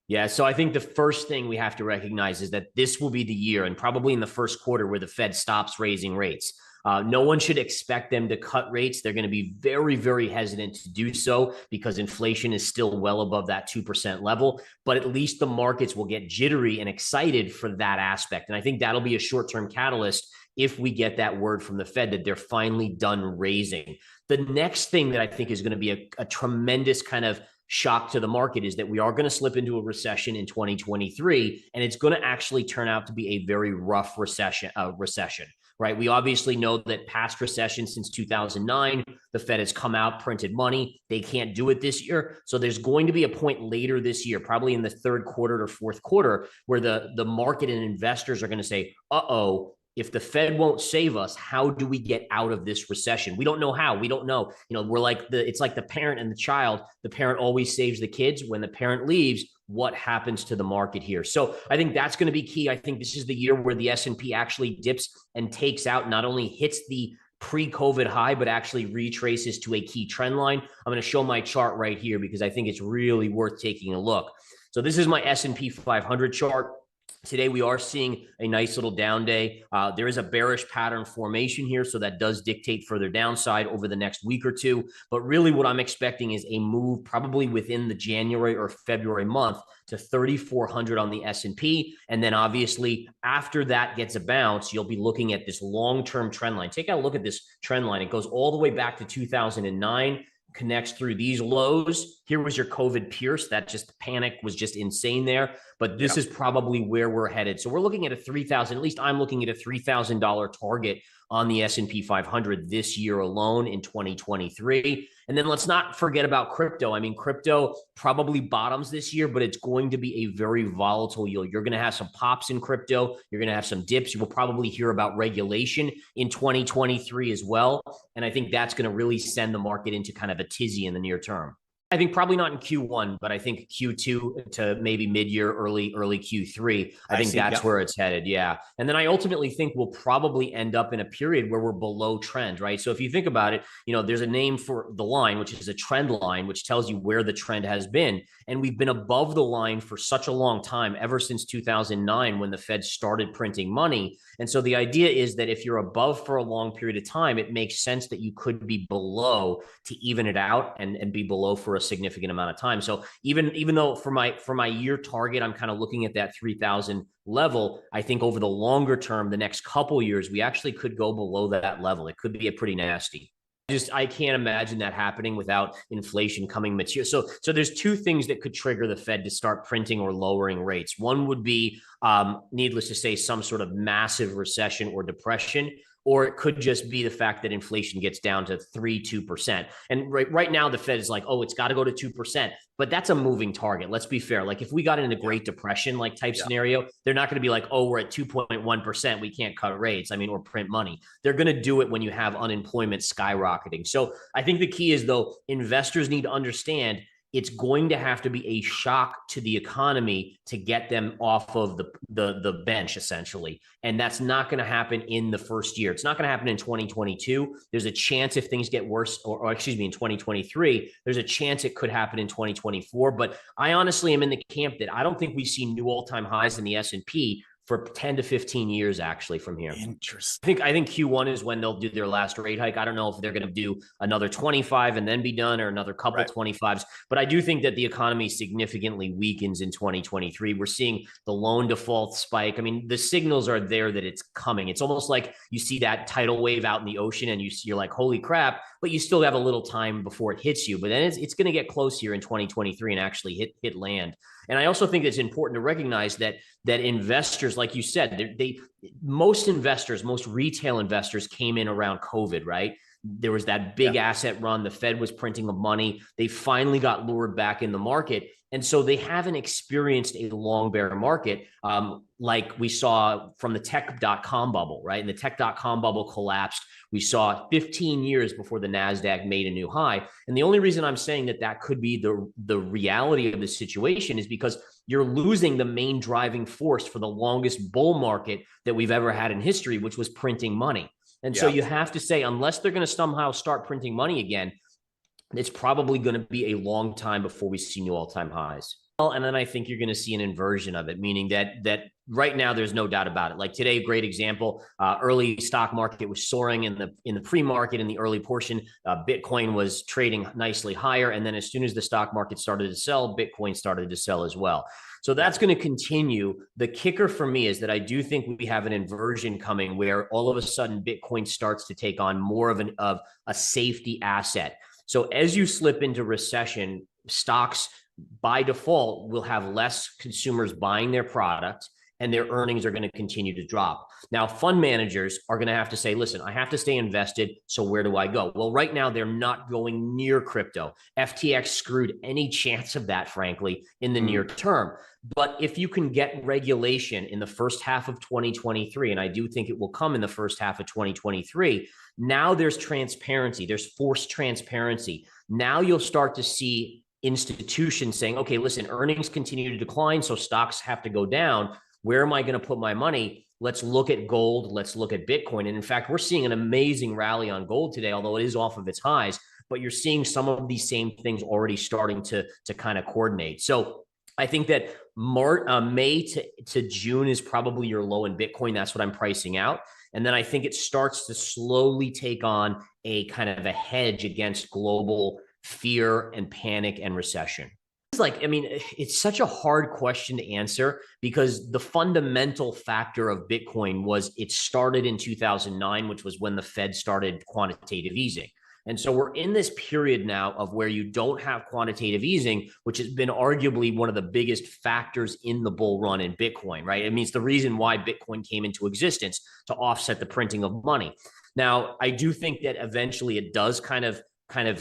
Yeah, so I think the first thing we have to recognize is that this will be the year, and probably in the first quarter, where the Fed stops raising rates. No one should expect them to cut rates. They're going to be very, very hesitant to do so because inflation is still well above that 2% level. But at least the markets will get jittery and excited for that aspect. And I think that'll be a short-term catalyst if we get that word from the Fed that they're finally done raising. The next thing that I think is going to be a tremendous kind of shock to the market is that we are going to slip into a recession in 2023, and it's going to actually turn out to be a very rough recession, right? We obviously know that past recessions since 2009, the Fed has come out, printed money. They can't do it this year. So there's going to be a point later this year, probably in the third quarter or fourth quarter, where the market and investors are going to say, uh-oh, if the Fed won't save us, how do we get out of this recession? We don't know how. We don't know. We're like it's like the parent and the child. The parent always saves the kids. When the parent leaves, what happens to the market here? So I think that's going to be key. I think this is the year where the S&P actually dips and takes out, not only hits the pre-COVID high, but actually retraces to a key trend line. I'm going to show my chart right here because I think it's really worth taking a look. So this is my S&P 500 chart. Today, we are seeing a nice little down day. There is a bearish pattern formation here, so that does dictate further downside over the next week or two. But really what I'm expecting is a move probably within the January or February month to 3,400 on the S&P. And then obviously after that gets a bounce, you'll be looking at this long-term trend line. Take a look at this trend line. It goes all the way back to 2009. Connects through these lows. Here was your COVID pierce. That just panic was just insane there. But this is probably where we're headed. So we're looking at a 3,000, at least I'm looking at a $3,000 target on the S&P 500 this year alone in 2023. And then let's not forget about crypto. I mean, crypto probably bottoms this year, but it's going to be a very volatile yield. You're going to have some pops in crypto. You're going to have some dips. You will probably hear about regulation in 2023 as well. And I think that's going to really send the market into kind of a tizzy in the near term. I think probably not in Q1, but I think Q2 to maybe mid-year, early Q3. I think that's where it's headed. Yeah. And then I ultimately think we'll probably end up in a period where we're below trend, right? So if you think about it, there's a name for the line, which is a trend line, which tells you where the trend has been. And we've been above the line for such a long time, ever since 2009, when the Fed started printing money. And so the idea is that if you're above for a long period of time, it makes sense that you could be below to even it out and be below for a significant amount of time. So even though for my year target, I'm kind of looking at that 3,000 level, I think over the longer term, the next couple years, we actually could go below that level. It could be a pretty nasty. I can't imagine that happening without inflation coming material. So there's two things that could trigger the Fed to start printing or lowering rates. One would be, needless to say, some sort of massive recession or depression, or it could just be the fact that inflation gets down to 2%. And right now, the Fed is like, oh, it's got to go to 2%. But that's a moving target. Let's be fair. Like if we got in a Great Depression like type scenario, they're not going to be like, oh, we're at 2.1%. We can't cut rates. I mean, or print money. They're going to do it when you have unemployment skyrocketing. So I think the key is, though, investors need to understand it's going to have to be a shock to the economy to get them off of the bench, essentially. And that's not going to happen in the first year. It's not going to happen in 2022. There's a chance if things get worse, or excuse me, in 2023, there's a chance it could happen in 2024. But I honestly am in the camp that I don't think we see new all-time highs in the S&P for 10 to 15 years, actually, from here. Interesting. I think Q1 is when they'll do their last rate hike. I don't know if they're going to do another 25 and then be done, or another couple 25s. But I do think that the economy significantly weakens in 2023. We're seeing the loan default spike. I mean, the signals are there that it's coming. It's almost like you see that tidal wave out in the ocean and you're like, holy crap, but you still have a little time before it hits you. But then it's going to get close here in 2023 and actually hit land. And I also think it's important to recognize that investors, like you said, most retail investors came in around COVID, right? There was that big asset run. The Fed was printing the money. They finally got lured back in the market. And so they haven't experienced a long bear market like we saw from the tech.com bubble, right? And the tech.com bubble collapsed. We saw 15 years before the NASDAQ made a new high. And the only reason I'm saying that could be the reality of the situation is because you're losing the main driving force for the longest bull market that we've ever had in history, which was printing money. And so you have to say, unless they're going to somehow start printing money again, it's probably going to be a long time before we see new all-time highs. And then I think you're going to see an inversion of it, meaning that right now there's no doubt about it. Like today, great example. Early stock market was soaring in the pre-market in the early portion. Bitcoin was trading nicely higher, and then as soon as the stock market started to sell, Bitcoin started to sell as well. So that's going to continue. The kicker for me is that I do think we have an inversion coming where all of a sudden Bitcoin starts to take on more of a safety asset. So as you slip into recession, stocks by default will have less consumers buying their product, and their earnings are going to continue to drop. Now, fund managers are going to have to say, listen, I have to stay invested. So where do I go? Well, right now, they're not going near crypto. FTX screwed any chance of that, frankly, in the near term. But if you can get regulation in the first half of 2023, and I do think it will come in the first half of 2023, now there's transparency. There's forced transparency. Now you'll start to see institutions saying, okay, listen, earnings continue to decline, so stocks have to go down. Where am I going to put my money? Let's look at gold. Let's look at Bitcoin. And in fact, we're seeing an amazing rally on gold today, although it is off of its highs, but you're seeing some of these same things already starting to kind of coordinate. So I think that May to June is probably your low in Bitcoin. That's what I'm pricing out. And then I think it starts to slowly take on a kind of a hedge against global fear and panic and recession. It's like, I mean, it's such a hard question to answer because the fundamental factor of Bitcoin was it started in 2009, which was when the Fed started quantitative easing. And so we're in this period now of where you don't have quantitative easing, which has been arguably one of the biggest factors in the bull run in Bitcoin, right? I mean, it's the reason why Bitcoin came into existence, to offset the printing of money. Now, I do think that eventually it does kind of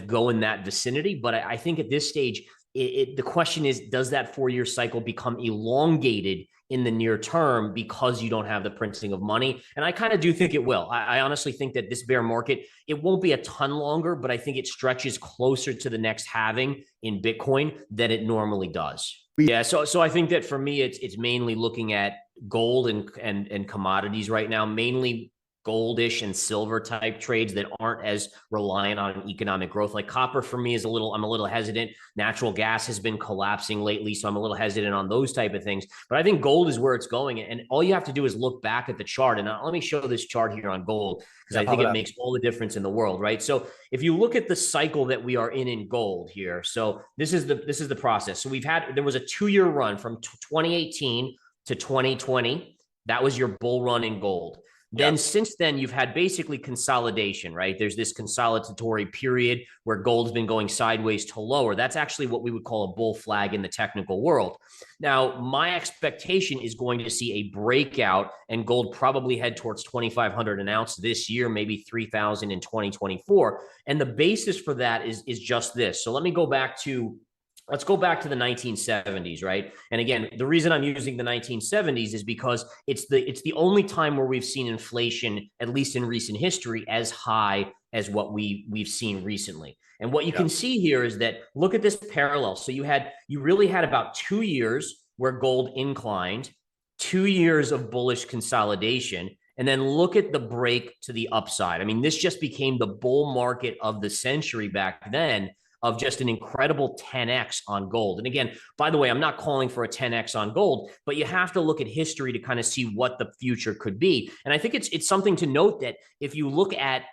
go in that vicinity. But I think at this stage, the question is, does that 4-year cycle become elongated in the near term because you don't have the printing of money? And I kind of do think it will. I honestly think that this bear market, it won't be a ton longer, but I think it stretches closer to the next halving in Bitcoin than it normally does. Yeah, so I think that for me, it's mainly looking at gold and commodities right now, mainly goldish and silver type trades that aren't as reliant on economic growth. Like copper for me is I'm a little hesitant. Natural gas has been collapsing lately, so I'm a little hesitant on those type of things. But I think gold is where it's going. And all you have to do is look back at the chart. And let me show this chart here on gold, because I think it makes all the difference in the world, right? So if you look at the cycle that we are in gold here, so this is the process. So there was a 2-year run from 2018 to 2020. That was your bull run in gold. Then since then, you've had basically consolidation, right? There's this consolidatory period where gold's been going sideways to lower. That's actually what we would call a bull flag in the technical world. Now, my expectation is going to see a breakout and gold probably head towards 2,500 an ounce this year, maybe 3,000 in 2024. And the basis for that is just this. So let's go back to the 1970s, right? And again, the reason I'm using the 1970s is because it's the only time where we've seen inflation, at least in recent history, as high as what we've seen recently. And what you can see here is that, look at this parallel. So you really had about 2 years where gold inclined, 2 years of bullish consolidation, and then look at the break to the upside. I mean, this just became the bull market of the century back then, of just an incredible 10x on gold. And again, by the way, I'm not calling for a 10x on gold, but you have to look at history to kind of see what the future could be. And I think it's something to note that if you look at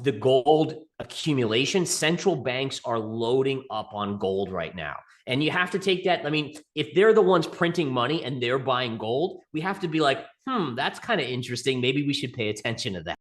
the gold accumulation, central banks are loading up on gold right now. And you have to take that. I mean, if they're the ones printing money and they're buying gold, we have to be like, that's kind of interesting. Maybe we should pay attention to that.